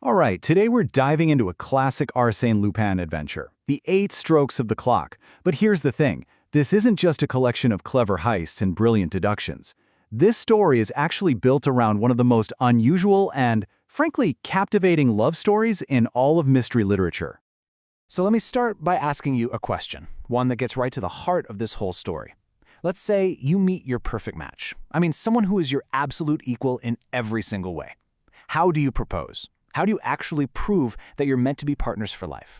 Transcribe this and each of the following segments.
All right, today we're diving into a classic Arsène Lupin adventure, The Eight Strokes of the Clock. But here's the thing, this isn't just a collection of clever heists and brilliant deductions. This story is actually built around one of the most unusual and, frankly, captivating love stories in all of mystery literature. So let me start by asking you a question, one that gets right to the heart of this whole story. Let's say you meet your perfect match. I mean, someone who is your absolute equal in every single way. How do you propose? How do you actually prove that you're meant to be partners for life?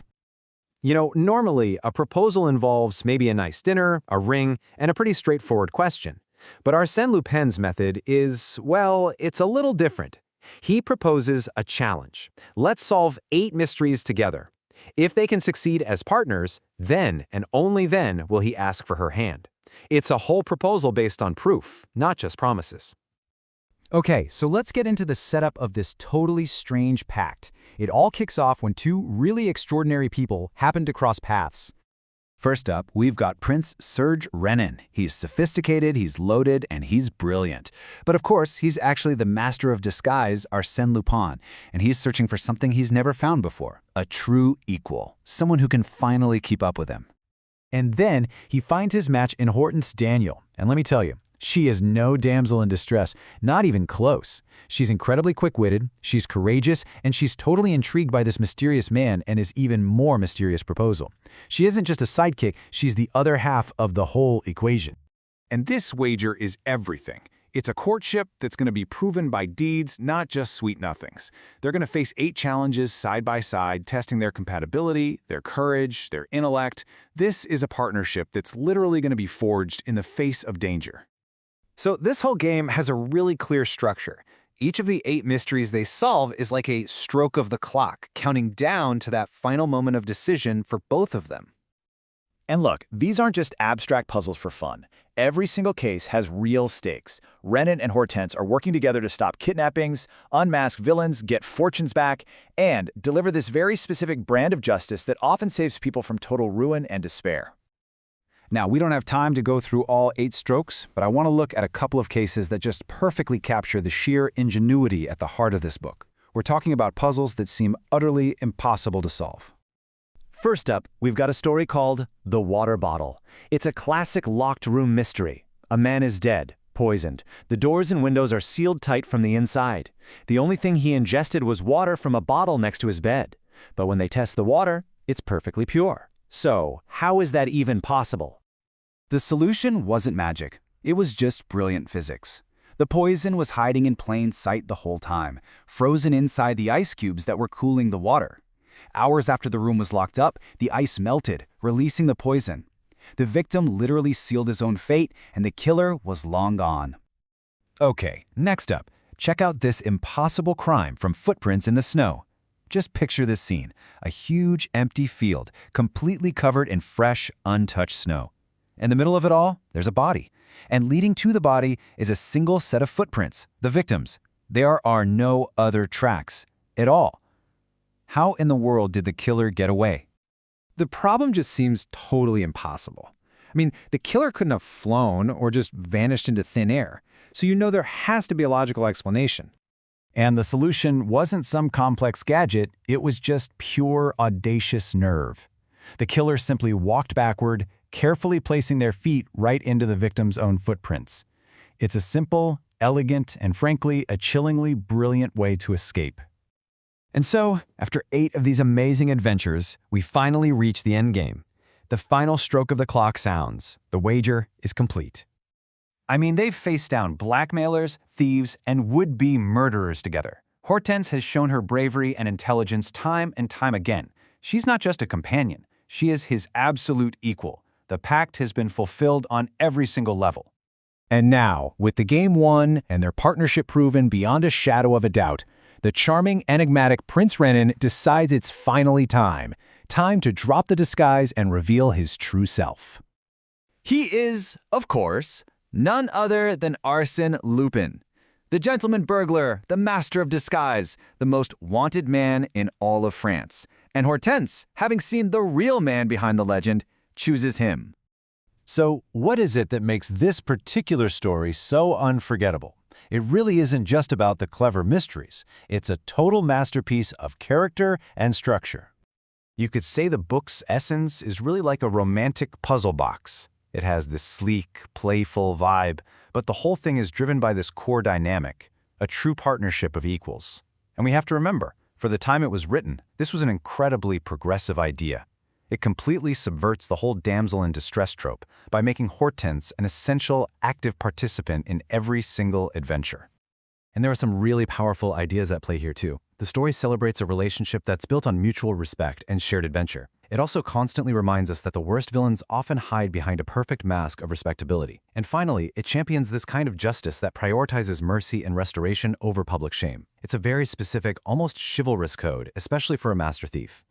Normally, a proposal involves maybe a nice dinner, a ring, and a pretty straightforward question. But Arsène Lupin's method is, well, it's a little different. He proposes a challenge. Let's solve 8 mysteries together. If they can succeed as partners, then and only then will he ask for her hand. It's a whole proposal based on proof, not just promises. Okay, so let's get into the setup of this totally strange pact. It all kicks off when two really extraordinary people happen to cross paths. First up, we've got Prince Serge Rénine. He's sophisticated, he's loaded, and he's brilliant. But of course, he's actually the master of disguise, Arsène Lupin, and he's searching for something he's never found before, a true equal, someone who can finally keep up with him. And then he finds his match in Hortense Daniel. And let me tell you, she is no damsel in distress, not even close. She's incredibly quick-witted, she's courageous, and she's totally intrigued by this mysterious man and his even more mysterious proposal. She isn't just a sidekick, she's the other half of the whole equation. And this wager is everything. It's a courtship that's going to be proven by deeds, not just sweet nothings. They're going to face 8 challenges side by side, testing their compatibility, their courage, their intellect. This is a partnership that's literally going to be forged in the face of danger. So this whole game has a really clear structure. Each of the 8 mysteries they solve is like a stroke of the clock, counting down to that final moment of decision for both of them. And look, these aren't just abstract puzzles for fun. Every single case has real stakes. Rénine and Hortense are working together to stop kidnappings, unmask villains, get fortunes back, and deliver this very specific brand of justice that often saves people from total ruin and despair. Now, we don't have time to go through all 8 strokes, but I want to look at a couple of cases that just perfectly capture the sheer ingenuity at the heart of this book. We're talking about puzzles that seem utterly impossible to solve. First up, we've got a story called The Water Bottle. It's a classic locked room mystery. A man is dead, poisoned. The doors and windows are sealed tight from the inside. The only thing he ingested was water from a bottle next to his bed. But when they test the water, it's perfectly pure. So, how is that even possible? The solution wasn't magic. It was just brilliant physics. The poison was hiding in plain sight the whole time, frozen inside the ice cubes that were cooling the water. Hours after the room was locked up, the ice melted, releasing the poison. The victim literally sealed his own fate, and the killer was long gone. Okay, next up, check out this impossible crime from Footprints in the Snow. Just picture this scene, a huge empty field, completely covered in fresh, untouched snow. In the middle of it all, there's a body. And leading to the body is a single set of footprints, the victim's. There are no other tracks at all. How in the world did the killer get away? The problem just seems totally impossible. I mean, the killer couldn't have flown or just vanished into thin air, so there has to be a logical explanation. And the solution wasn't some complex gadget, it was just pure audacious nerve. The killer simply walked backward, carefully placing their feet right into the victim's own footprints. It's a simple, elegant, and frankly, a chillingly brilliant way to escape. And so, after 8 of these amazing adventures, we finally reach the endgame. The final stroke of the clock sounds. The wager is complete. I mean, they've faced down blackmailers, thieves, and would-be murderers together. Hortense has shown her bravery and intelligence time and time again. She's not just a companion. She is his absolute equal. The pact has been fulfilled on every single level. And now, with the game won and their partnership proven beyond a shadow of a doubt, the charming, enigmatic Prince Rénine decides it's finally time. Time to drop the disguise and reveal his true self. He is, of course, none other than Arsène Lupin, the gentleman burglar, the master of disguise, the most wanted man in all of France. And Hortense, having seen the real man behind the legend, chooses him. So, what is it that makes this particular story so unforgettable? It really isn't just about the clever mysteries. It's a total masterpiece of character and structure. You could say the book's essence is really like a romantic puzzle box. It has this sleek, playful vibe, but the whole thing is driven by this core dynamic, a true partnership of equals. And we have to remember, for the time it was written, this was an incredibly progressive idea. It completely subverts the whole damsel in distress trope by making Hortense an essential, active participant in every single adventure. And there are some really powerful ideas at play here too. The story celebrates a relationship that's built on mutual respect and shared adventure. It also constantly reminds us that the worst villains often hide behind a perfect mask of respectability. And finally, it champions this kind of justice that prioritizes mercy and restoration over public shame. It's a very specific, almost chivalrous code, especially for a master thief.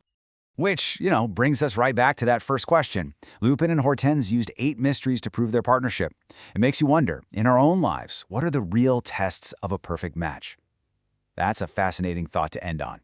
Which, brings us right back to that first question. Lupin and Hortense used 8 mysteries to prove their partnership. It makes you wonder, in our own lives, what are the real tests of a perfect match? That's a fascinating thought to end on.